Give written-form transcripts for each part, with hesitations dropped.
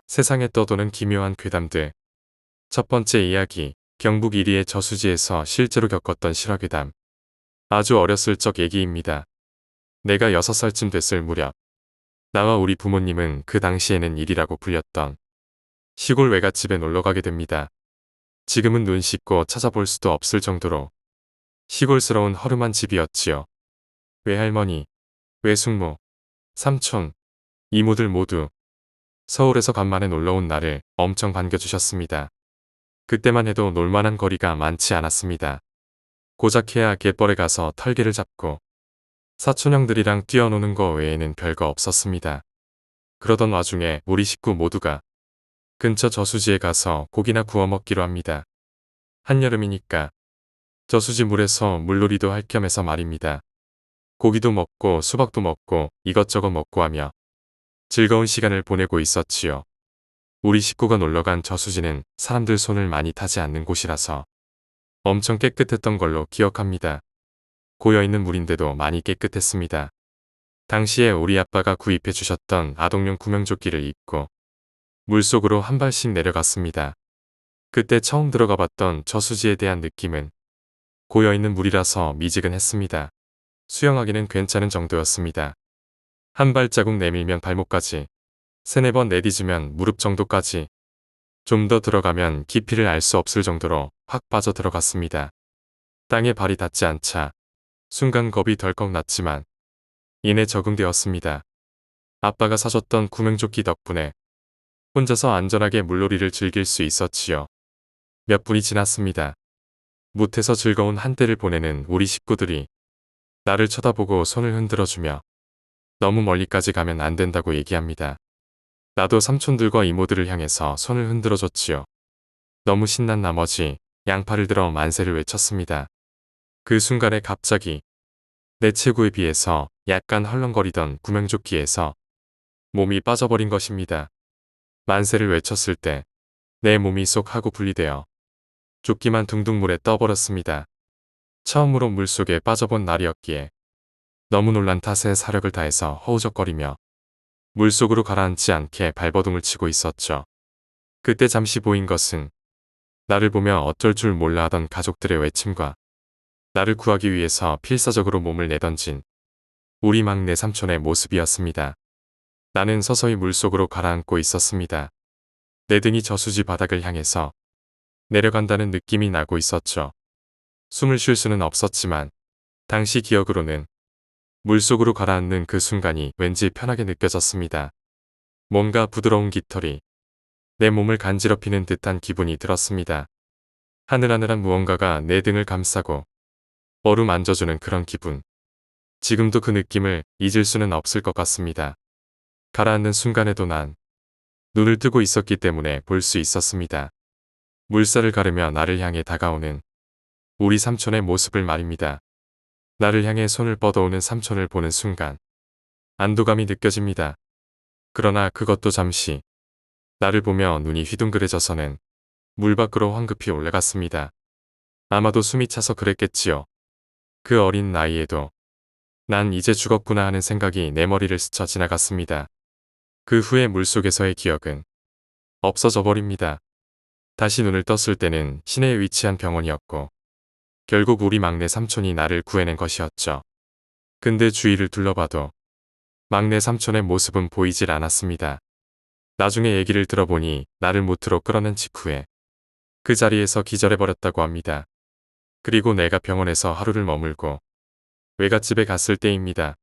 세상에 떠도는 기묘한 괴담들. 첫 번째 이야기, 경북 이리의 저수지에서 실제로 겪었던 실화괴담. 아주 어렸을 적 얘기입니다. 내가 6살쯤 됐을 무렵, 나와 우리 부모님은 그 당시에는 일이라고 불렸던 시골 외갓집에 놀러가게 됩니다. 지금은 눈 씻고 찾아볼 수도 없을 정도로 시골스러운 허름한 집이었지요. 외할머니, 외숙모, 삼촌, 이모들 모두 서울에서 간만에 놀러온 나를 엄청 반겨주셨습니다. 그때만 해도 놀만한 거리가 많지 않았습니다. 고작해야 갯벌에 가서 털개를 잡고 사촌형들이랑 뛰어노는 거 외에는 별거 없었습니다. 그러던 와중에 우리 식구 모두가 근처 저수지에 가서 고기나 구워 먹기로 합니다. 한여름이니까 저수지 물에서 물놀이도 할 겸해서 말입니다. 고기도 먹고 수박도 먹고 이것저것 먹고 하며 즐거운 시간을 보내고 있었지요. 우리 식구가 놀러간 저수지는 사람들 손을 많이 타지 않는 곳이라서 엄청 깨끗했던 걸로 기억합니다. 고여있는 물인데도 많이 깨끗했습니다. 당시에 우리 아빠가 구입해 주셨던 아동용 구명조끼를 입고 물속으로 한 발씩 내려갔습니다. 그때 처음 들어가 봤던 저수지에 대한 느낌은 고여있는 물이라서 미지근했습니다. 수영하기는 괜찮은 정도였습니다. 한 발자국 내밀면 발목까지, 3-4번 내딛으면 무릎 정도까지, 좀 더 들어가면 깊이를 알 수 없을 정도로 확 빠져 들어갔습니다. 땅에 발이 닿지 않자 순간 겁이 덜컥 났지만 이내 적응되었습니다. 아빠가 사줬던 구명조끼 덕분에 혼자서 안전하게 물놀이를 즐길 수 있었지요. 몇 분이 지났습니다. 못해서 즐거운 한때를 보내는 우리 식구들이 나를 쳐다보고 손을 흔들어주며 너무 멀리까지 가면 안 된다고 얘기합니다. 나도 삼촌들과 이모들을 향해서 손을 흔들어줬지요. 너무 신난 나머지 양팔을 들어 만세를 외쳤습니다. 그 순간에 갑자기 내 체구에 비해서 약간 헐렁거리던 구명조끼에서 몸이 빠져버린 것입니다. 만세를 외쳤을 때 내 몸이 쏙 하고 분리되어 조끼만 둥둥 물에 떠버렸습니다. 처음으로 물속에 빠져본 날이었기에 너무 놀란 탓에 사력을 다해서 허우적거리며 물속으로 가라앉지 않게 발버둥을 치고 있었죠. 그때 잠시 보인 것은 나를 보며 어쩔 줄 몰라 하던 가족들의 외침과 나를 구하기 위해서 필사적으로 몸을 내던진 우리 막내 삼촌의 모습이었습니다. 나는 서서히 물속으로 가라앉고 있었습니다. 내 등이 저수지 바닥을 향해서 내려간다는 느낌이 나고 있었죠. 숨을 쉴 수는 없었지만 당시 기억으로는 물속으로 가라앉는 그 순간이 왠지 편하게 느껴졌습니다. 뭔가 부드러운 깃털이 내 몸을 간지럽히는 듯한 기분이 들었습니다. 하늘하늘한 무언가가 내 등을 감싸고 어루만져주는 그런 기분. 지금도 그 느낌을 잊을 수는 없을 것 같습니다. 가라앉는 순간에도 난 눈을 뜨고 있었기 때문에 볼 수 있었습니다. 물살을 가르며 나를 향해 다가오는 우리 삼촌의 모습을 말입니다. 나를 향해 손을 뻗어오는 삼촌을 보는 순간 안도감이 느껴집니다. 그러나 그것도 잠시. 나를 보며 눈이 휘둥그레져서는 물 밖으로 황급히 올라갔습니다. 아마도 숨이 차서 그랬겠지요. 그 어린 나이에도 난 이제 죽었구나 하는 생각이 내 머리를 스쳐 지나갔습니다. 그 후에 물속에서의 기억은 없어져 버립니다. 다시 눈을 떴을 때는 시내에 위치한 병원이었고 결국 우리 막내 삼촌이 나를 구해낸 것이었죠. 근데 주위를 둘러봐도 막내 삼촌의 모습은 보이질 않았습니다. 나중에 얘기를 들어보니 나를 무트로 끌어낸 직후에 그 자리에서 기절해버렸다고 합니다. 그리고 내가 병원에서 하루를 머물고 외갓집에 갔을 때입니다.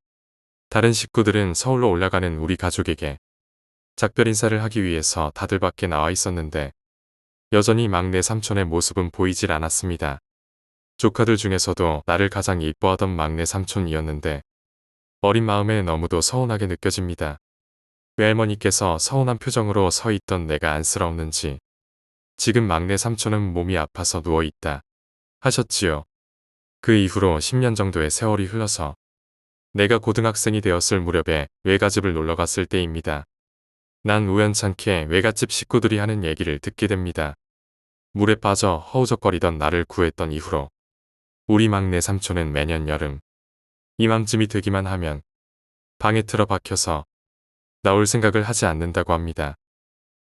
다른 식구들은 서울로 올라가는 우리 가족에게 작별 인사를 하기 위해서 다들 밖에 나와 있었는데 여전히 막내 삼촌의 모습은 보이질 않았습니다. 조카들 중에서도 나를 가장 이뻐하던 막내 삼촌이었는데 어린 마음에 너무도 서운하게 느껴집니다. 외할머니께서 서운한 표정으로 서 있던 내가 안쓰러웠는지 지금 막내 삼촌은 몸이 아파서 누워있다 하셨지요. 그 이후로 10년 정도의 세월이 흘러서 내가 고등학생이 되었을 무렵에 외갓집을 놀러갔을 때입니다. 난 우연찮게 외갓집 식구들이 하는 얘기를 듣게 됩니다. 물에 빠져 허우적거리던 나를 구했던 이후로 우리 막내 삼촌은 매년 여름 이맘쯤이 되기만 하면 방에 틀어박혀서 나올 생각을 하지 않는다고 합니다.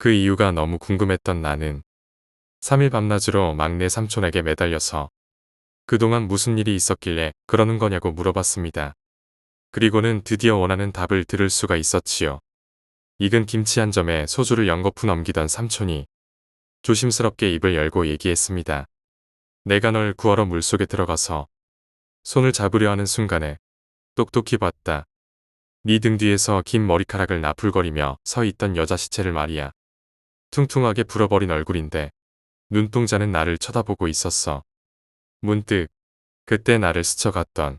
그 이유가 너무 궁금했던 나는 3일 밤낮으로 막내 삼촌에게 매달려서 그동안 무슨 일이 있었길래 그러는 거냐고 물어봤습니다. 그리고는 드디어 원하는 답을 들을 수가 있었지요. 익은 김치 한 점에 소주를 연거푸 넘기던 삼촌이 조심스럽게 입을 열고 얘기했습니다. 내가 널 구하러 물속에 들어가서 손을 잡으려 하는 순간에 똑똑히 봤다. 네 등 뒤에서 긴 머리카락을 나풀거리며 서 있던 여자 시체를 말이야. 퉁퉁하게 불어버린 얼굴인데 눈동자는 나를 쳐다보고 있었어. 문득 그때 나를 스쳐갔던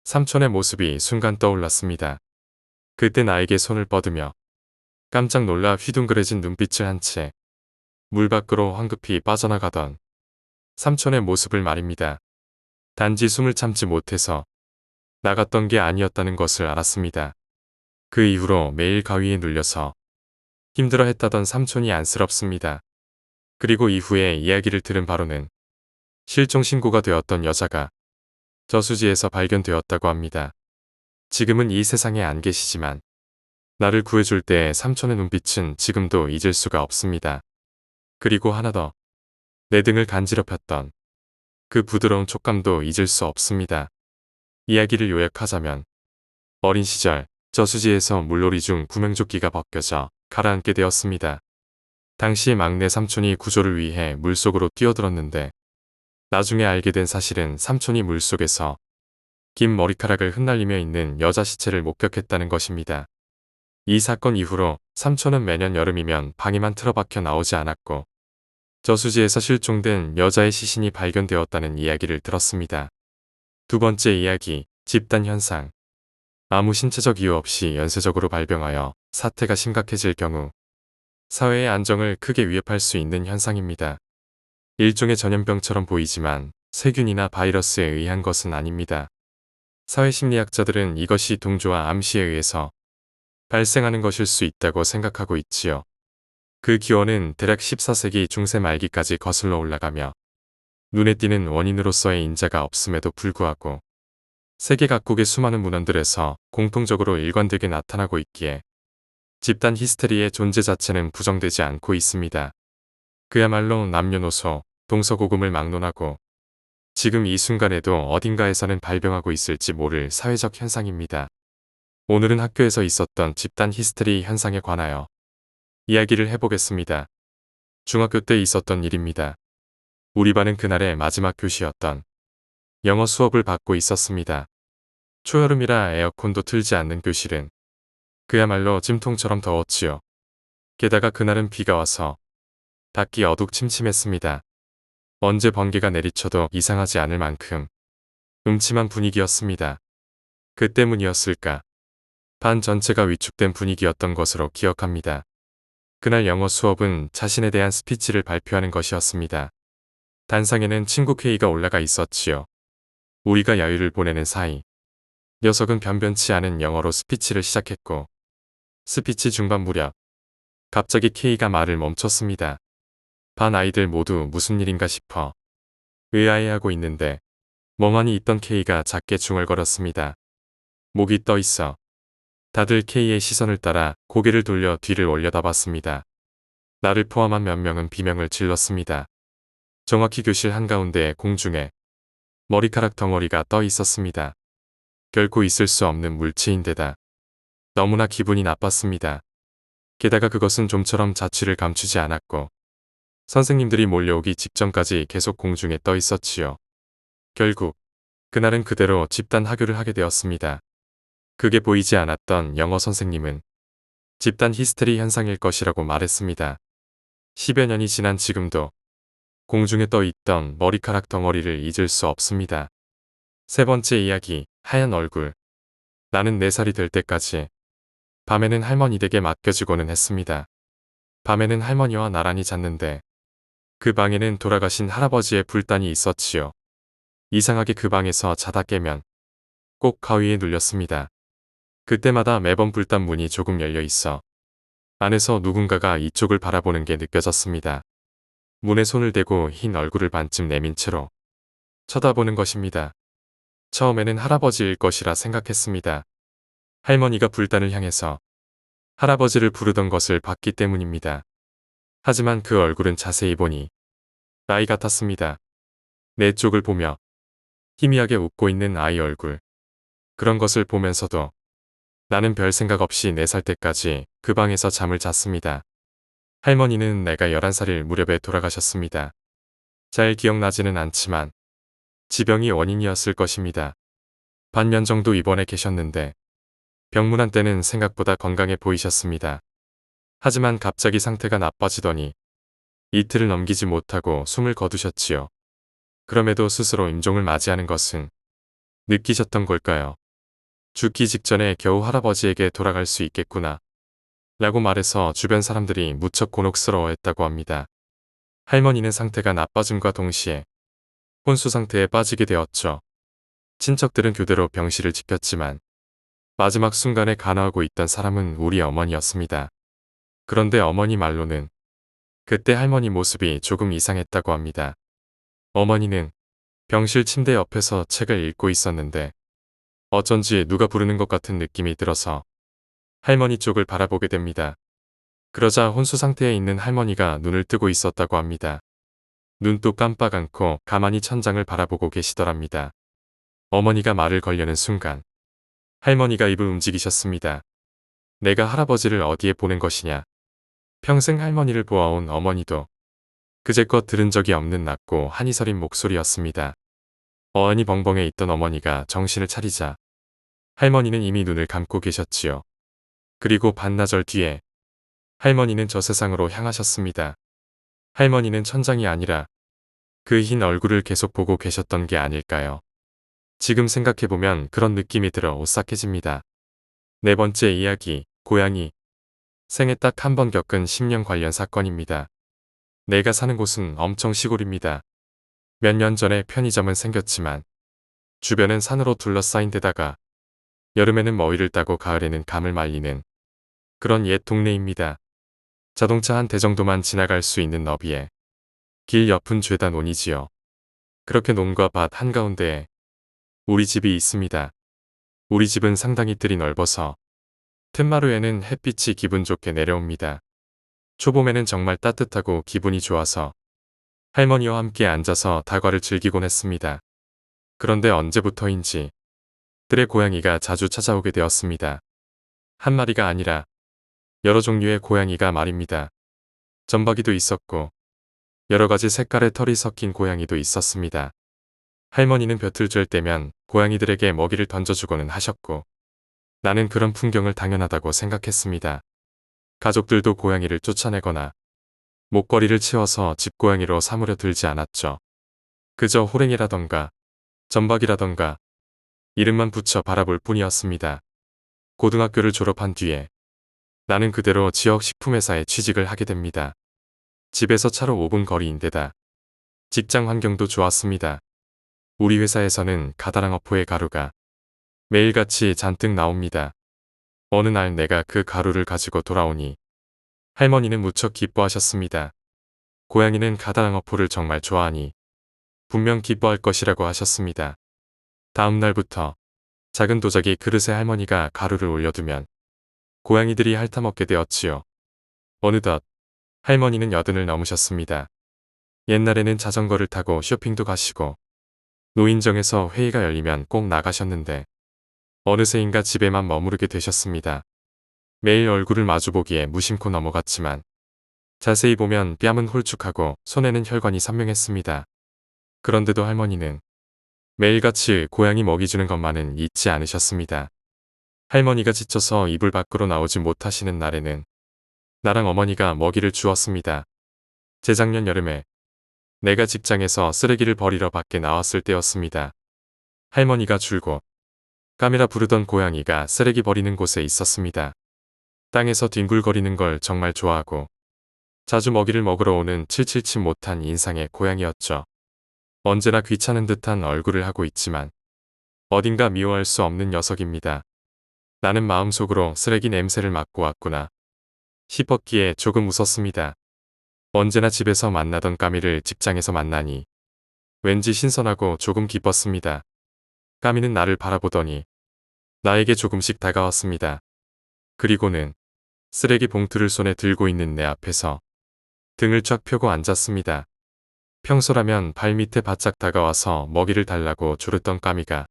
삼촌의 모습이 순간 떠올랐습니다. 그때 나에게 손을 뻗으며 깜짝 놀라 휘둥그레진 눈빛을 한 채 물 밖으로 황급히 빠져나가던 삼촌의 모습을 말입니다. 단지 숨을 참지 못해서 나갔던 게 아니었다는 것을 알았습니다. 그 이후로 매일 가위에 눌려서 힘들어했다던 삼촌이 안쓰럽습니다. 그리고 이후에 이야기를 들은 바로는 실종 신고가 되었던 여자가 저수지에서 발견되었다고 합니다. 지금은 이 세상에 안 계시지만 나를 구해줄 때의 삼촌의 눈빛은 지금도 잊을 수가 없습니다. 그리고 하나 더. 내 등을 간지럽혔던 그 부드러운 촉감도 잊을 수 없습니다. 이야기를 요약하자면 어린 시절 저수지에서 물놀이 중 구명조끼가 벗겨져 가라앉게 되었습니다. 당시 막내 삼촌이 구조를 위해 물속으로 뛰어들었는데 나중에 알게 된 사실은 삼촌이 물속에서 긴 머리카락을 흩날리며 있는 여자 시체를 목격했다는 것입니다. 이 사건 이후로 삼촌은 매년 여름이면 방에만 틀어박혀 나오지 않았고 저수지에서 실종된 여자의 시신이 발견되었다는 이야기를 들었습니다. 두 번째 이야기, 집단 현상. 아무 신체적 이유 없이 연쇄적으로 발병하여 사태가 심각해질 경우 사회의 안정을 크게 위협할 수 있는 현상입니다. 일종의 전염병처럼 보이지만 세균이나 바이러스에 의한 것은 아닙니다. 사회심리학자들은 이것이 동조와 암시에 의해서 발생하는 것일 수 있다고 생각하고 있지요. 그 기원은 대략 14세기 중세 말기까지 거슬러 올라가며 눈에 띄는 원인으로서의 인자가 없음에도 불구하고 세계 각국의 수많은 문헌들에서 공통적으로 일관되게 나타나고 있기에 집단 히스테리의 존재 자체는 부정되지 않고 있습니다. 그야말로 남녀노소, 동서고금을 막론하고 지금 이 순간에도 어딘가에서는 발병하고 있을지 모를 사회적 현상입니다. 오늘은 학교에서 있었던 집단 히스테리 현상에 관하여 이야기를 해보겠습니다. 중학교 때 있었던 일입니다. 우리 반은 그날의 마지막 교시였던 영어 수업을 받고 있었습니다. 초여름이라 에어컨도 틀지 않는 교실은 그야말로 찜통처럼 더웠지요. 게다가 그날은 비가 와서 닫기 어둑침침했습니다. 언제 번개가 내리쳐도 이상하지 않을 만큼 음침한 분위기였습니다. 그 때문이었을까? 반 전체가 위축된 분위기였던 것으로 기억합니다. 그날 영어 수업은 자신에 대한 스피치를 발표하는 것이었습니다. 단상에는 친구 K가 올라가 있었지요. 우리가 야유를 보내는 사이 녀석은 변변치 않은 영어로 스피치를 시작했고 스피치 중반 무렵 갑자기 K가 말을 멈췄습니다. 반 아이들 모두 무슨 일인가 싶어 의아해하고 있는데 멍하니 있던 K가 작게 중얼거렸습니다. 목이 떠 있어. 다들 K의 시선을 따라 고개를 돌려 뒤를 올려다봤습니다. 나를 포함한 몇 명은 비명을 질렀습니다. 정확히 교실 한가운데 공중에 머리카락 덩어리가 떠 있었습니다. 결코 있을 수 없는 물체인데다 너무나 기분이 나빴습니다. 게다가 그것은 좀처럼 자취를 감추지 않았고 선생님들이 몰려오기 직전까지 계속 공중에 떠 있었지요. 결국 그날은 그대로 집단 하교를 하게 되었습니다. 그게 보이지 않았던 영어 선생님은 집단 히스테리 현상일 것이라고 말했습니다. 10여 년이 지난 지금도 공중에 떠 있던 머리카락 덩어리를 잊을 수 없습니다. 세 번째 이야기, 하얀 얼굴. 나는 4살이 될 때까지 밤에는 할머니 댁에 맡겨지고는 했습니다. 밤에는 할머니와 나란히 잤는데 그 방에는 돌아가신 할아버지의 불단이 있었지요. 이상하게 그 방에서 자다 깨면 꼭 가위에 눌렸습니다. 그때마다 매번 불단 문이 조금 열려 있어 안에서 누군가가 이쪽을 바라보는 게 느껴졌습니다. 문에 손을 대고 흰 얼굴을 반쯤 내민 채로 쳐다보는 것입니다. 처음에는 할아버지일 것이라 생각했습니다. 할머니가 불단을 향해서 할아버지를 부르던 것을 봤기 때문입니다. 하지만 그 얼굴은 자세히 보니 아이 같았습니다. 내 쪽을 보며 희미하게 웃고 있는 아이 얼굴. 그런 것을 보면서도 나는 별 생각 없이 4살 때까지 그 방에서 잠을 잤습니다. 할머니는 내가 11살일 무렵에 돌아가셨습니다. 잘 기억나지는 않지만 지병이 원인이었을 것입니다. 반년 정도 입원해 계셨는데 병문안 때는 생각보다 건강해 보이셨습니다. 하지만 갑자기 상태가 나빠지더니 이틀을 넘기지 못하고 숨을 거두셨지요. 그럼에도 스스로 임종을 맞이하는 것은 느끼셨던 걸까요? 죽기 직전에 겨우 할아버지에게 돌아갈 수 있겠구나 라고 말해서 주변 사람들이 무척 곤혹스러워했다고 합니다. 할머니는 상태가 나빠짐과 동시에 혼수 상태에 빠지게 되었죠. 친척들은 교대로 병실을 지켰지만 마지막 순간에 간호하고 있던 사람은 우리 어머니였습니다. 그런데 어머니 말로는 그때 할머니 모습이 조금 이상했다고 합니다. 어머니는 병실 침대 옆에서 책을 읽고 있었는데 어쩐지 누가 부르는 것 같은 느낌이 들어서 할머니 쪽을 바라보게 됩니다. 그러자 혼수 상태에 있는 할머니가 눈을 뜨고 있었다고 합니다. 눈도 깜빡 않고 가만히 천장을 바라보고 계시더랍니다. 어머니가 말을 걸려는 순간 할머니가 입을 움직이셨습니다. 내가 할아버지를 어디에 보낸 것이냐. 평생 할머니를 보아온 어머니도 그제껏 들은 적이 없는 낮고 한이 서린 목소리였습니다. 어안이 벙벙해 있던 어머니가 정신을 차리자 할머니는 이미 눈을 감고 계셨지요. 그리고 반나절 뒤에 할머니는 저 세상으로 향하셨습니다. 할머니는 천장이 아니라 그 흰 얼굴을 계속 보고 계셨던 게 아닐까요? 지금 생각해보면 그런 느낌이 들어 오싹해집니다. 4번째 이야기, 고양이. 생애 딱 한 번 겪은 심령 관련 사건입니다. 내가 사는 곳은 엄청 시골입니다. 몇 년 전에 편의점은 생겼지만 주변은 산으로 둘러싸인 데다가 여름에는 머위를 따고 가을에는 감을 말리는 그런 옛 동네입니다. 자동차 한 대 정도만 지나갈 수 있는 너비에 길 옆은 죄다 논이지요. 그렇게 논과 밭 한가운데에 우리 집이 있습니다. 우리 집은 상당히 뜰이 넓어서 틈마루에는 햇빛이 기분 좋게 내려옵니다. 초봄에는 정말 따뜻하고 기분이 좋아서 할머니와 함께 앉아서 다과를 즐기곤 했습니다. 그런데 언제부터인지 뜰에 고양이가 자주 찾아오게 되었습니다. 한 마리가 아니라 여러 종류의 고양이가 말입니다. 점박이도 있었고 여러 가지 색깔의 털이 섞인 고양이도 있었습니다. 할머니는 벼틀 때면 고양이들에게 먹이를 던져주고는 하셨고 나는 그런 풍경을 당연하다고 생각했습니다. 가족들도 고양이를 쫓아내거나 목걸이를 치워서 집고양이로 사무려 들지 않았죠. 그저 호랭이라던가 점박이라던가 이름만 붙여 바라볼 뿐이었습니다. 고등학교를 졸업한 뒤에 나는 그대로 지역 식품회사에 취직을 하게 됩니다. 집에서 차로 5분 거리인데다 직장 환경도 좋았습니다. 우리 회사에서는 가다랑어포의 가루가 매일같이 잔뜩 나옵니다. 어느 날 내가 그 가루를 가지고 돌아오니 할머니는 무척 기뻐하셨습니다. 고양이는 가다랑어포를 정말 좋아하니 분명 기뻐할 것이라고 하셨습니다. 다음 날부터 작은 도자기 그릇에 할머니가 가루를 올려두면 고양이들이 핥아먹게 되었지요. 어느덧 할머니는 80을 넘으셨습니다. 옛날에는 자전거를 타고 쇼핑도 가시고 노인정에서 회의가 열리면 꼭 나가셨는데 어느새인가 집에만 머무르게 되셨습니다. 매일 얼굴을 마주보기에 무심코 넘어갔지만 자세히 보면 뺨은 홀쭉하고 손에는 혈관이 선명했습니다. 그런데도 할머니는 매일같이 고양이 먹이 주는 것만은 잊지 않으셨습니다. 할머니가 지쳐서 이불 밖으로 나오지 못하시는 날에는 나랑 어머니가 먹이를 주었습니다. 재작년 여름에 내가 직장에서 쓰레기를 버리러 밖에 나왔을 때였습니다. 할머니가 줄곧 까미라 부르던 고양이가 쓰레기 버리는 곳에 있었습니다. 땅에서 뒹굴거리는 걸 정말 좋아하고 자주 먹이를 먹으러 오는 칠칠치 못한 인상의 고양이였죠. 언제나 귀찮은 듯한 얼굴을 하고 있지만 어딘가 미워할 수 없는 녀석입니다. 나는 마음속으로 쓰레기 냄새를 맡고 왔구나 싶었기에 조금 웃었습니다. 언제나 집에서 만나던 까미를 직장에서 만나니 왠지 신선하고 조금 기뻤습니다. 까미는 나를 바라보더니 나에게 조금씩 다가왔습니다. 그리고는 쓰레기 봉투를 손에 들고 있는 내 앞에서 등을 쫙 펴고 앉았습니다. 평소라면 발밑에 바짝 다가와서 먹이를 달라고 조르던 까미가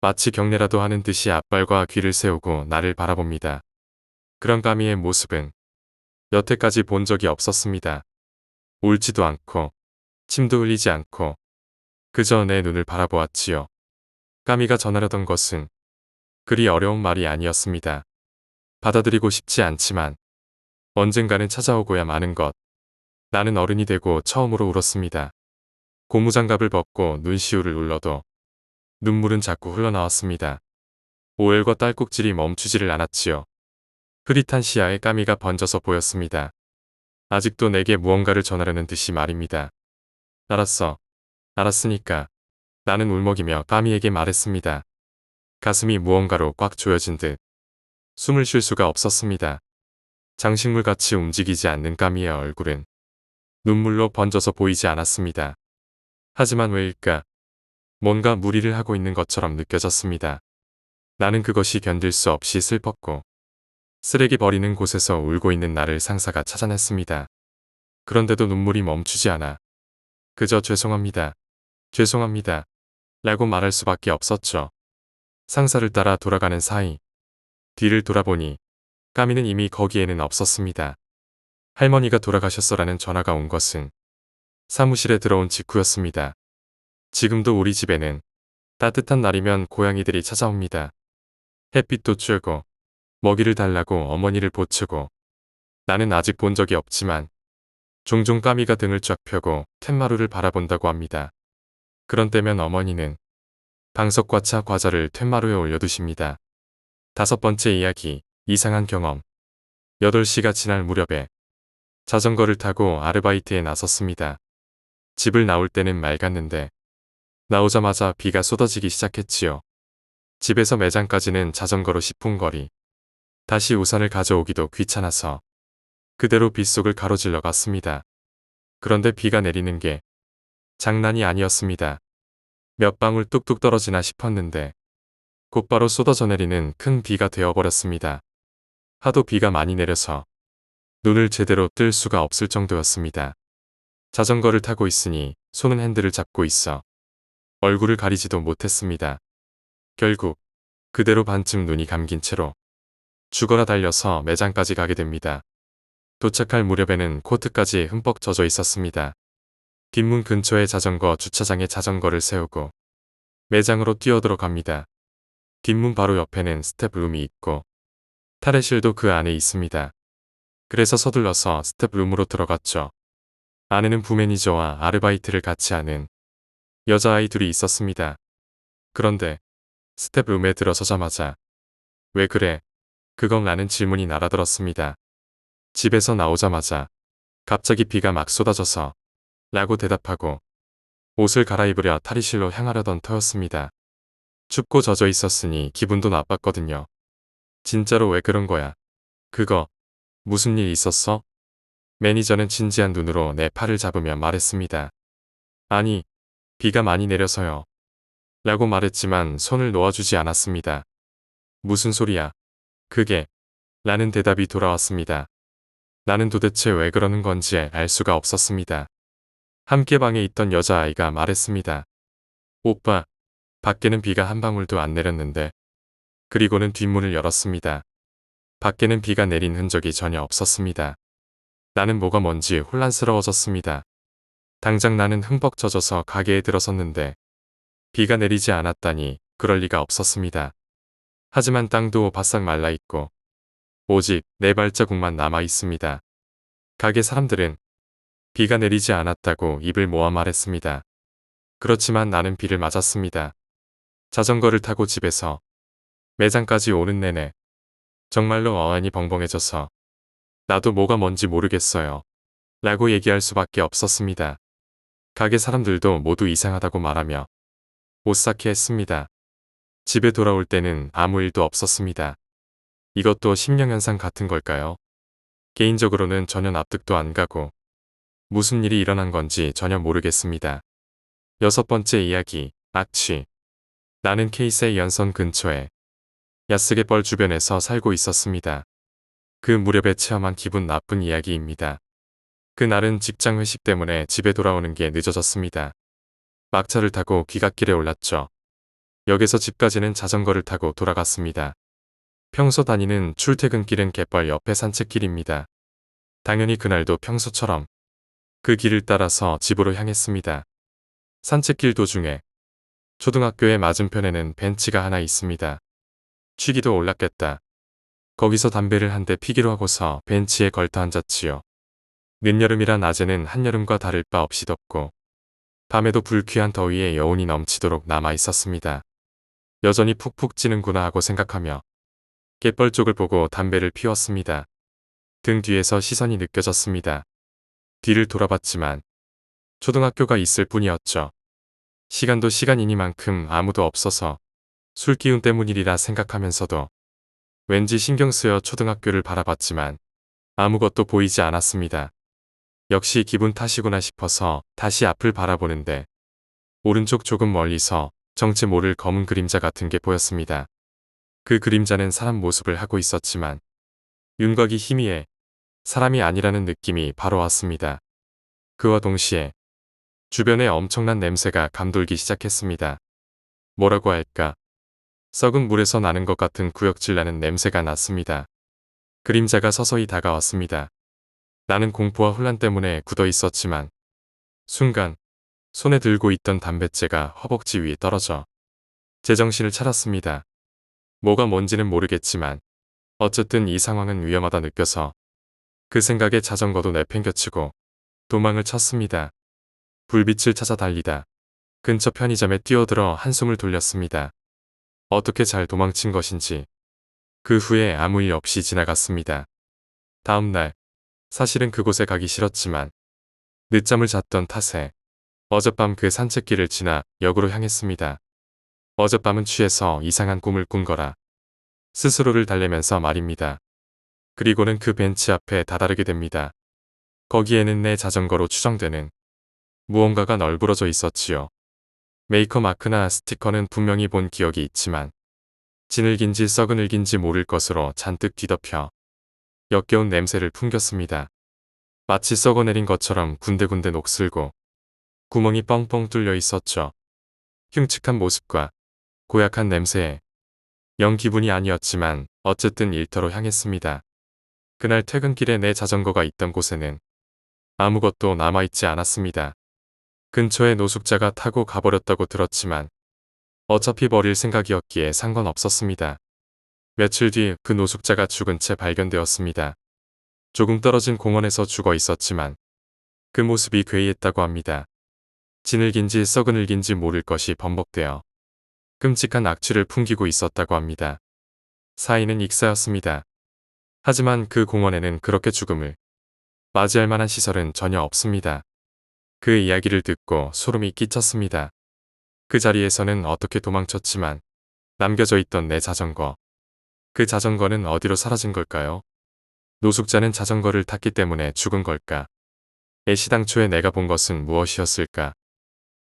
마치 경례라도 하는 듯이 앞발과 귀를 세우고 나를 바라봅니다. 그런 까미의 모습은 여태까지 본 적이 없었습니다. 울지도 않고 침도 흘리지 않고 그저 내 눈을 바라보았지요. 까미가 전하려던 것은 그리 어려운 말이 아니었습니다. 받아들이고 싶지 않지만 언젠가는 찾아오고야 마는 것. 나는 어른이 되고 처음으로 울었습니다. 고무장갑을 벗고 눈시울을 눌러도 눈물은 자꾸 흘러나왔습니다. 오열과 딸꾹질이 멈추지를 않았지요. 흐릿한 시야에 까미가 번져서 보였습니다. 아직도 내게 무언가를 전하려는 듯이 말입니다. 알았어. 알았으니까. 나는 울먹이며 까미에게 말했습니다. 가슴이 무언가로 꽉 조여진 듯 숨을 쉴 수가 없었습니다. 장식물같이 움직이지 않는 까미의 얼굴은 눈물로 번져서 보이지 않았습니다. 하지만 왜일까? 뭔가 무리를 하고 있는 것처럼 느껴졌습니다. 나는 그것이 견딜 수 없이 슬펐고 쓰레기 버리는 곳에서 울고 있는 나를 상사가 찾아냈습니다. 그런데도 눈물이 멈추지 않아 그저 죄송합니다. 죄송합니다. 라고 말할 수밖에 없었죠. 상사를 따라 돌아가는 사이 뒤를 돌아보니 까미는 이미 거기에는 없었습니다. 할머니가 돌아가셨어라는 전화가 온 것은 사무실에 들어온 직후였습니다. 지금도 우리 집에는 따뜻한 날이면 고양이들이 찾아옵니다. 햇빛도 쬐고 먹이를 달라고 어머니를 보채고 나는 아직 본 적이 없지만 종종 까미가 등을 쫙 펴고 툇마루를 바라본다고 합니다. 그런 때면 어머니는 방석과 차 과자를 툇마루에 올려두십니다. 5번째 이야기, 이상한 경험. 8시가 지날 무렵에 자전거를 타고 아르바이트에 나섰습니다. 집을 나올 때는 맑았는데 나오자마자 비가 쏟아지기 시작했지요. 집에서 매장까지는 자전거로 10분 거리. 다시 우산을 가져오기도 귀찮아서 그대로 빗속을 가로질러 갔습니다. 그런데 비가 내리는 게 장난이 아니었습니다. 몇 방울 뚝뚝 떨어지나 싶었는데 곧바로 쏟아져 내리는 큰 비가 되어버렸습니다. 하도 비가 많이 내려서 눈을 제대로 뜰 수가 없을 정도였습니다. 자전거를 타고 있으니 손은 핸들을 잡고 있어 얼굴을 가리지도 못했습니다. 결국 그대로 반쯤 눈이 감긴 채로 죽어라 달려서 매장까지 가게 됩니다. 도착할 무렵에는 코트까지 흠뻑 젖어 있었습니다. 뒷문 근처의 자전거 주차장에 자전거를 세우고 매장으로 뛰어들어갑니다. 뒷문 바로 옆에는 스텝룸이 있고 탈의실도 그 안에 있습니다. 그래서 서둘러서 스텝룸으로 들어갔죠. 안에는 부매니저와 아르바이트를 같이 하는 여자아이 둘이 있었습니다. 그런데 스텝룸에 들어서자마자 왜 그래? 그건 라는 질문이 날아들었습니다. 집에서 나오자마자 갑자기 비가 막 쏟아져서 라고 대답하고 옷을 갈아입으려 탈의실로 향하려던 터였습니다. 춥고 젖어 있었으니 기분도 나빴거든요. 진짜로 왜 그런 거야? 그거 무슨 일 있었어? 매니저는 진지한 눈으로 내 팔을 잡으며 말했습니다. 아니, 비가 많이 내려서요. 라고 말했지만 손을 놓아주지 않았습니다. 무슨 소리야? 그게 라는 대답이 돌아왔습니다. 나는 도대체 왜 그러는 건지 알 수가 없었습니다. 함께 방에 있던 여자아이가 말했습니다. 오빠, 밖에는 비가 한 방울도 안 내렸는데. 그리고는 뒷문을 열었습니다. 밖에는 비가 내린 흔적이 전혀 없었습니다. 나는 뭐가 뭔지 혼란스러워졌습니다. 당장 나는 흠뻑 젖어서 가게에 들어섰는데 비가 내리지 않았다니 그럴 리가 없었습니다. 하지만 땅도 바싹 말라있고 오직 내 발자국만 남아 있습니다. 가게 사람들은 비가 내리지 않았다고 입을 모아 말했습니다. 그렇지만 나는 비를 맞았습니다. 자전거를 타고 집에서 매장까지 오는 내내 정말로 어안이 벙벙해져서 나도 뭐가 뭔지 모르겠어요. 라고 얘기할 수밖에 없었습니다. 가게 사람들도 모두 이상하다고 말하며 오싹해 했습니다. 집에 돌아올 때는 아무 일도 없었습니다. 이것도 심령현상 같은 걸까요? 개인적으로는 전혀 납득도 안 가고 무슨 일이 일어난 건지 전혀 모르겠습니다. 6번째 이야기, 악취. 나는 케이스의 연선 근처에 야스게벌 주변에서 살고 있었습니다. 그 무렵에 체험한 기분 나쁜 이야기입니다. 그날은 직장 회식 때문에 집에 돌아오는 게 늦어졌습니다. 막차를 타고 귀갓길에 올랐죠. 역에서 집까지는 자전거를 타고 돌아갔습니다. 평소 다니는 출퇴근길은 갯벌 옆에 산책길입니다. 당연히 그날도 평소처럼 그 길을 따라서 집으로 향했습니다. 산책길 도중에 초등학교의 맞은편에는 벤치가 하나 있습니다. 취기도 올랐겠다. 거기서 담배를 한 대 피기로 하고서 벤치에 걸터 앉았지요. 늦여름이라 낮에는 한여름과 다를 바 없이 덥고 밤에도 불쾌한 더위에 여운이 넘치도록 남아 있었습니다. 여전히 푹푹 찌는구나 하고 생각하며 갯벌 쪽을 보고 담배를 피웠습니다. 등 뒤에서 시선이 느껴졌습니다. 뒤를 돌아봤지만 초등학교가 있을 뿐이었죠. 시간도 시간이니만큼 아무도 없어서 술 기운 때문이리라 생각하면서도 왠지 신경 쓰여 초등학교를 바라봤지만 아무것도 보이지 않았습니다. 역시 기분 탓이구나 싶어서 다시 앞을 바라보는데 오른쪽 조금 멀리서 정체 모를 검은 그림자 같은 게 보였습니다. 그 그림자는 사람 모습을 하고 있었지만 윤곽이 희미해 사람이 아니라는 느낌이 바로 왔습니다. 그와 동시에 주변에 엄청난 냄새가 감돌기 시작했습니다. 뭐라고 할까? 썩은 물에서 나는 것 같은 구역질 나는 냄새가 났습니다. 그림자가 서서히 다가왔습니다. 나는 공포와 혼란 때문에 굳어 있었지만 순간 손에 들고 있던 담뱃재가 허벅지 위에 떨어져 제정신을 차렸습니다. 뭐가 뭔지는 모르겠지만 어쨌든 이 상황은 위험하다 느껴서 그 생각에 자전거도 내팽겨치고 도망을 쳤습니다. 불빛을 찾아 달리다 근처 편의점에 뛰어들어 한숨을 돌렸습니다. 어떻게 잘 도망친 것인지. 그 후에 아무 일 없이 지나갔습니다. 다음 날 사실은 그곳에 가기 싫었지만 늦잠을 잤던 탓에 어젯밤 그 산책길을 지나 역으로 향했습니다. 어젯밤은 취해서 이상한 꿈을 꾼 거라 스스로를 달래면서 말입니다. 그리고는 그 벤치 앞에 다다르게 됩니다. 거기에는 내 자전거로 추정되는 무언가가 널브러져 있었지요. 메이커 마크나 스티커는 분명히 본 기억이 있지만 진흙인지 썩은 흙인지 모를 것으로 잔뜩 뒤덮여 역겨운 냄새를 풍겼습니다. 마치 썩어내린 것처럼 군데군데 녹슬고 구멍이 뻥뻥 뚫려 있었죠. 흉측한 모습과 고약한 냄새에 영 기분이 아니었지만 어쨌든 일터로 향했습니다. 그날 퇴근길에 내 자전거가 있던 곳에는 아무것도 남아있지 않았습니다. 근처에 노숙자가 타고 가버렸다고 들었지만 어차피 버릴 생각이었기에 상관없었습니다. 며칠 뒤 그 노숙자가 죽은 채 발견되었습니다. 조금 떨어진 공원에서 죽어 있었지만 그 모습이 괴이했다고 합니다. 진흙인지 썩은 흙인지 모를 것이 범벅되어 끔찍한 악취를 풍기고 있었다고 합니다. 사인은 익사였습니다. 하지만 그 공원에는 그렇게 죽음을 맞이할 만한 시설은 전혀 없습니다. 그 이야기를 듣고 소름이 끼쳤습니다. 그 자리에서는 어떻게 도망쳤지만 남겨져 있던 내 자전거. 그 자전거는 어디로 사라진 걸까요? 노숙자는 자전거를 탔기 때문에 죽은 걸까? 애시당초에 내가 본 것은 무엇이었을까?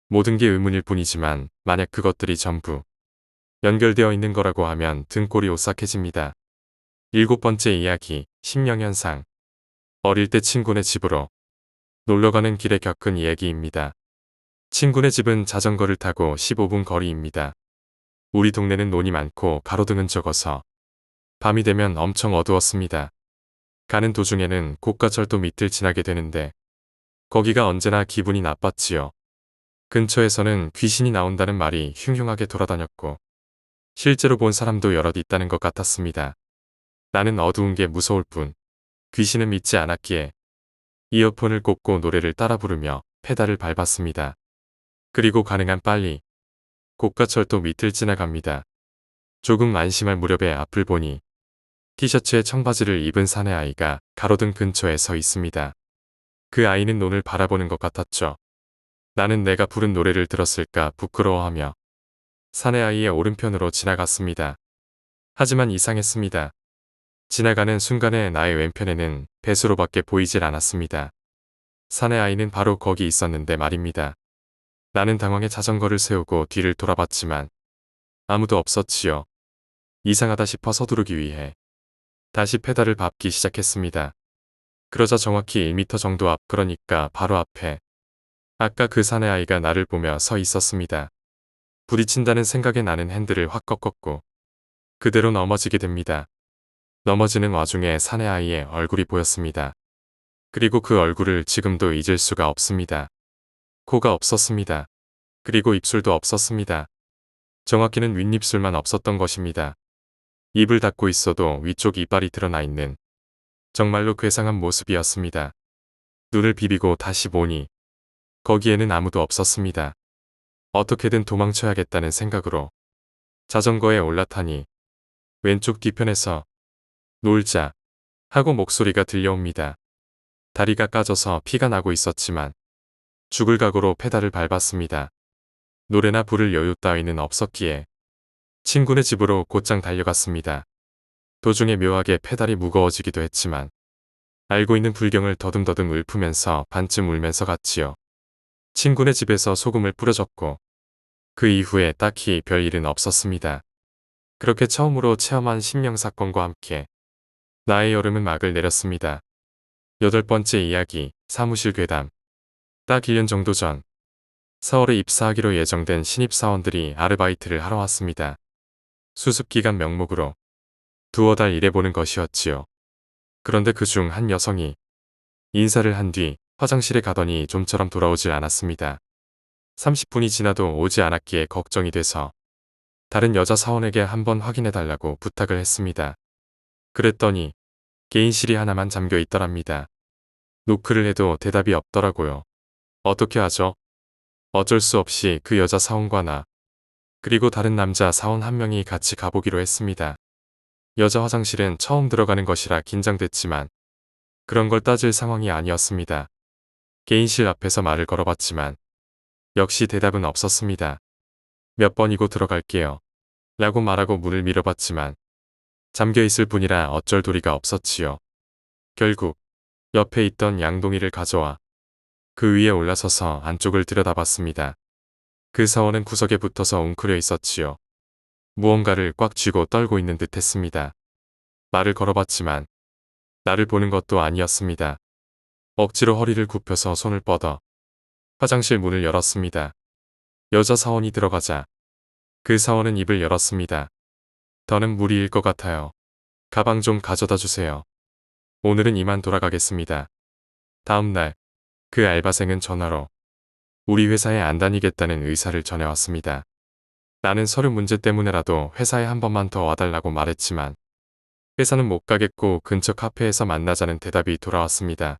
모든 게 의문일 뿐이지만 만약 그것들이 전부 연결되어 있는 거라고 하면 등골이 오싹해집니다. 7번째 이야기, 심령현상. 어릴 때 친구네 집으로 놀러가는 길에 겪은 이야기입니다. 친구네 집은 자전거를 타고 15분 거리입니다. 우리 동네는 논이 많고 가로등은 적어서 밤이 되면 엄청 어두웠습니다. 가는 도중에는 고가철도 밑을 지나게 되는데 거기가 언제나 기분이 나빴지요. 근처에서는 귀신이 나온다는 말이 흉흉하게 돌아다녔고 실제로 본 사람도 여럿 있다는 것 같았습니다. 나는 어두운 게 무서울 뿐 귀신은 믿지 않았기에 이어폰을 꽂고 노래를 따라 부르며 페달을 밟았습니다. 그리고 가능한 빨리 고가철도 밑을 지나갑니다. 조금 안심할 무렵에 앞을 보니 티셔츠에 청바지를 입은 사내 아이가 가로등 근처에 서 있습니다. 그 아이는 논을 바라보는 것 같았죠. 나는 내가 부른 노래를 들었을까 부끄러워하며 사내 아이의 오른편으로 지나갔습니다. 하지만 이상했습니다. 지나가는 순간에 나의 왼편에는 배수로밖에 보이질 않았습니다. 사내 아이는 바로 거기 있었는데 말입니다. 나는 당황해 자전거를 세우고 뒤를 돌아봤지만 아무도 없었지요. 이상하다 싶어 서두르기 위해 다시 페달을 밟기 시작했습니다. 그러자 정확히 1m 정도 앞, 그러니까 바로 앞에 아까 그 사내아이가 나를 보며 서 있었습니다. 부딪힌다는 생각에 나는 핸들을 확 꺾었고 그대로 넘어지게 됩니다. 넘어지는 와중에 사내아이의 얼굴이 보였습니다. 그리고 그 얼굴을 지금도 잊을 수가 없습니다. 코가 없었습니다. 그리고 입술도 없었습니다. 정확히는 윗입술만 없었던 것입니다. 입을 닫고 있어도 위쪽 이빨이 드러나 있는 정말로 괴상한 모습이었습니다. 눈을 비비고 다시 보니 거기에는 아무도 없었습니다. 어떻게든 도망쳐야겠다는 생각으로 자전거에 올라타니 왼쪽 뒤편에서 놀자 하고 목소리가 들려옵니다. 다리가 까져서 피가 나고 있었지만 죽을 각오로 페달을 밟았습니다. 노래나 부를 여유 따위는 없었기에 친구네 집으로 곧장 달려갔습니다. 도중에 묘하게 페달이 무거워지기도 했지만 알고 있는 불경을 더듬더듬 읊으면서 반쯤 울면서 갔지요. 친구네 집에서 소금을 뿌려줬고 그 이후에 딱히 별일은 없었습니다. 그렇게 처음으로 체험한 신명사건과 함께 나의 여름은 막을 내렸습니다. 8번째 이야기, 사무실 괴담. 딱 1년 정도 전 서울에 입사하기로 예정된 신입사원들이 아르바이트를 하러 왔습니다. 수습기간 명목으로 두어 달 일해보는 것이었지요. 그런데 그중 한 여성이 인사를 한 뒤 화장실에 가더니 좀처럼 돌아오질 않았습니다. 30분이 지나도 오지 않았기에 걱정이 돼서 다른 여자 사원에게 한번 확인해달라고 부탁을 했습니다. 그랬더니 개인실이 하나만 잠겨 있더랍니다. 노크를 해도 대답이 없더라고요. 어떻게 하죠? 어쩔 수 없이 그 여자 사원과 나 그리고 다른 남자 사원 한 명이 같이 가보기로 했습니다. 여자 화장실은 처음 들어가는 것이라 긴장됐지만 그런 걸 따질 상황이 아니었습니다. 개인실 앞에서 말을 걸어봤지만 역시 대답은 없었습니다. 몇 번이고 들어갈게요. 라고 말하고 문을 밀어봤지만 잠겨있을 뿐이라 어쩔 도리가 없었지요. 결국 옆에 있던 양동이를 가져와 그 위에 올라서서 안쪽을 들여다봤습니다. 그 사원은 구석에 붙어서 웅크려 있었지요. 무언가를 꽉 쥐고 떨고 있는 듯 했습니다. 말을 걸어봤지만 나를 보는 것도 아니었습니다. 억지로 허리를 굽혀서 손을 뻗어 화장실 문을 열었습니다. 여자 사원이 들어가자 그 사원은 입을 열었습니다. 더는 무리일 것 같아요. 가방 좀 가져다 주세요. 오늘은 이만 돌아가겠습니다. 다음 날 그 알바생은 전화로 우리 회사에 안 다니겠다는 의사를 전해왔습니다. 나는 서류 문제 때문에라도 회사에 한 번만 더 와달라고 말했지만 회사는 못 가겠고 근처 카페에서 만나자는 대답이 돌아왔습니다.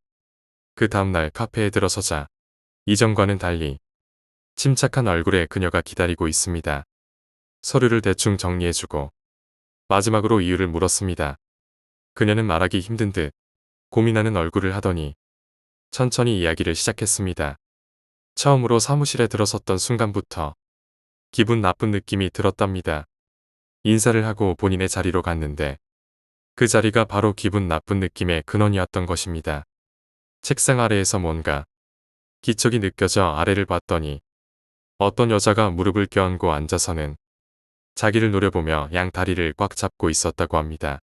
그 다음날 카페에 들어서자 이전과는 달리 침착한 얼굴의 그녀가 기다리고 있습니다. 서류를 대충 정리해주고 마지막으로 이유를 물었습니다. 그녀는 말하기 힘든 듯 고민하는 얼굴을 하더니 천천히 이야기를 시작했습니다. 처음으로 사무실에 들어섰던 순간부터 기분 나쁜 느낌이 들었답니다. 인사를 하고 본인의 자리로 갔는데 그 자리가 바로 기분 나쁜 느낌의 근원이었던 것입니다. 책상 아래에서 뭔가 기척이 느껴져 아래를 봤더니 어떤 여자가 무릎을 껴안고 앉아서는 자기를 노려보며 양 다리를 꽉 잡고 있었다고 합니다.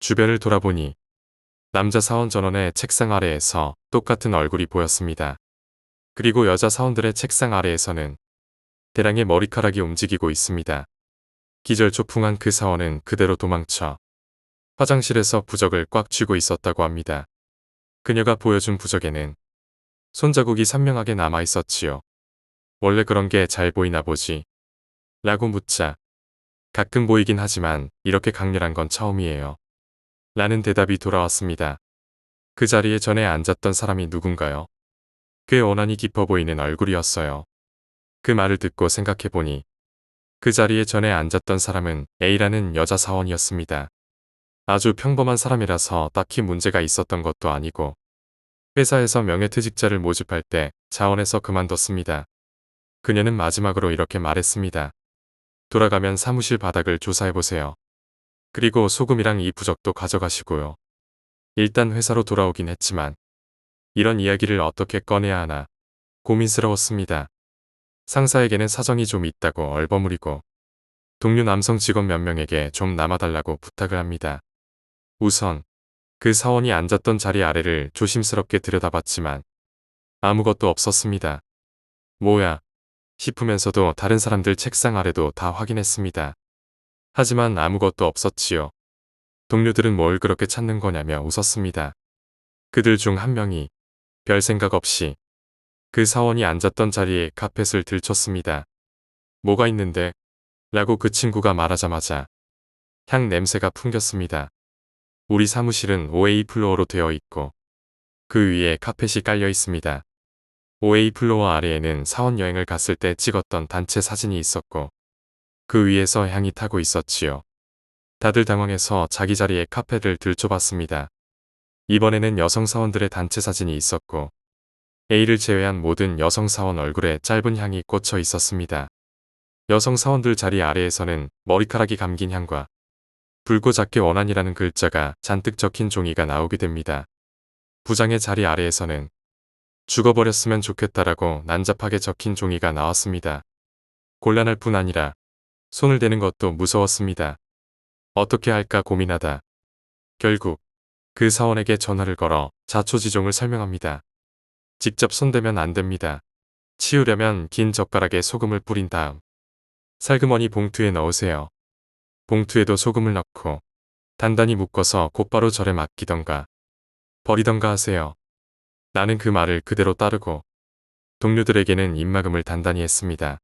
주변을 돌아보니 남자 사원 전원의 책상 아래에서 똑같은 얼굴이 보였습니다. 그리고 여자 사원들의 책상 아래에서는 대량의 머리카락이 움직이고 있습니다. 기절초풍한 그 사원은 그대로 도망쳐 화장실에서 부적을 꽉 쥐고 있었다고 합니다. 그녀가 보여준 부적에는 손자국이 선명하게 남아 있었지요. 원래 그런 게 잘 보이나 보지? 라고 묻자 가끔 보이긴 하지만 이렇게 강렬한 건 처음이에요. 라는 대답이 돌아왔습니다. 그 자리에 전에 앉았던 사람이 누군가요? 꽤 원한이 깊어 보이는 얼굴이었어요. 그 말을 듣고 생각해보니 그 자리에 전에 앉았던 사람은 A라는 여자 사원이었습니다. 아주 평범한 사람이라서 딱히 문제가 있었던 것도 아니고 회사에서 명예퇴직자를 모집할 때 자원해서 그만뒀습니다. 그녀는 마지막으로 이렇게 말했습니다. 돌아가면 사무실 바닥을 조사해보세요. 그리고 소금이랑 이 부적도 가져가시고요. 일단 회사로 돌아오긴 했지만 이런 이야기를 어떻게 꺼내야 하나 고민스러웠습니다. 상사에게는 사정이 좀 있다고 얼버무리고 동료 남성 직원 몇 명에게 좀 남아달라고 부탁을 합니다. 우선 그 사원이 앉았던 자리 아래를 조심스럽게 들여다봤지만 아무것도 없었습니다. 뭐야 싶으면서도 다른 사람들 책상 아래도 다 확인했습니다. 하지만 아무것도 없었지요. 동료들은 뭘 그렇게 찾는 거냐며 웃었습니다. 그들 중 한 명이 별 생각 없이 그 사원이 앉았던 자리에 카펫을 들췄습니다. 뭐가 있는데? 라고 그 친구가 말하자마자 향 냄새가 풍겼습니다. 우리 사무실은 OA 플로어로 되어 있고 그 위에 카펫이 깔려 있습니다. OA 플로어 아래에는 사원 여행을 갔을 때 찍었던 단체 사진이 있었고 그 위에서 향이 타고 있었지요. 다들 당황해서 자기 자리에 카펫을 들춰봤습니다. 이번에는 여성 사원들의 단체 사진이 있었고 A를 제외한 모든 여성 사원 얼굴에 짧은 향이 꽂혀 있었습니다. 여성 사원들 자리 아래에서는 머리카락이 감긴 향과 붉고 작게 원한이라는 글자가 잔뜩 적힌 종이가 나오게 됩니다. 부장의 자리 아래에서는 죽어버렸으면 좋겠다라고 난잡하게 적힌 종이가 나왔습니다. 곤란할 뿐 아니라 손을 대는 것도 무서웠습니다. 어떻게 할까 고민하다 결국 그 사원에게 전화를 걸어 자초지종을 설명합니다. 직접 손대면 안 됩니다. 치우려면 긴 젓가락에 소금을 뿌린 다음 살그머니 봉투에 넣으세요. 봉투에도 소금을 넣고 단단히 묶어서 곧바로 절에 맡기던가 버리던가 하세요. 나는 그 말을 그대로 따르고 동료들에게는 입막음을 단단히 했습니다.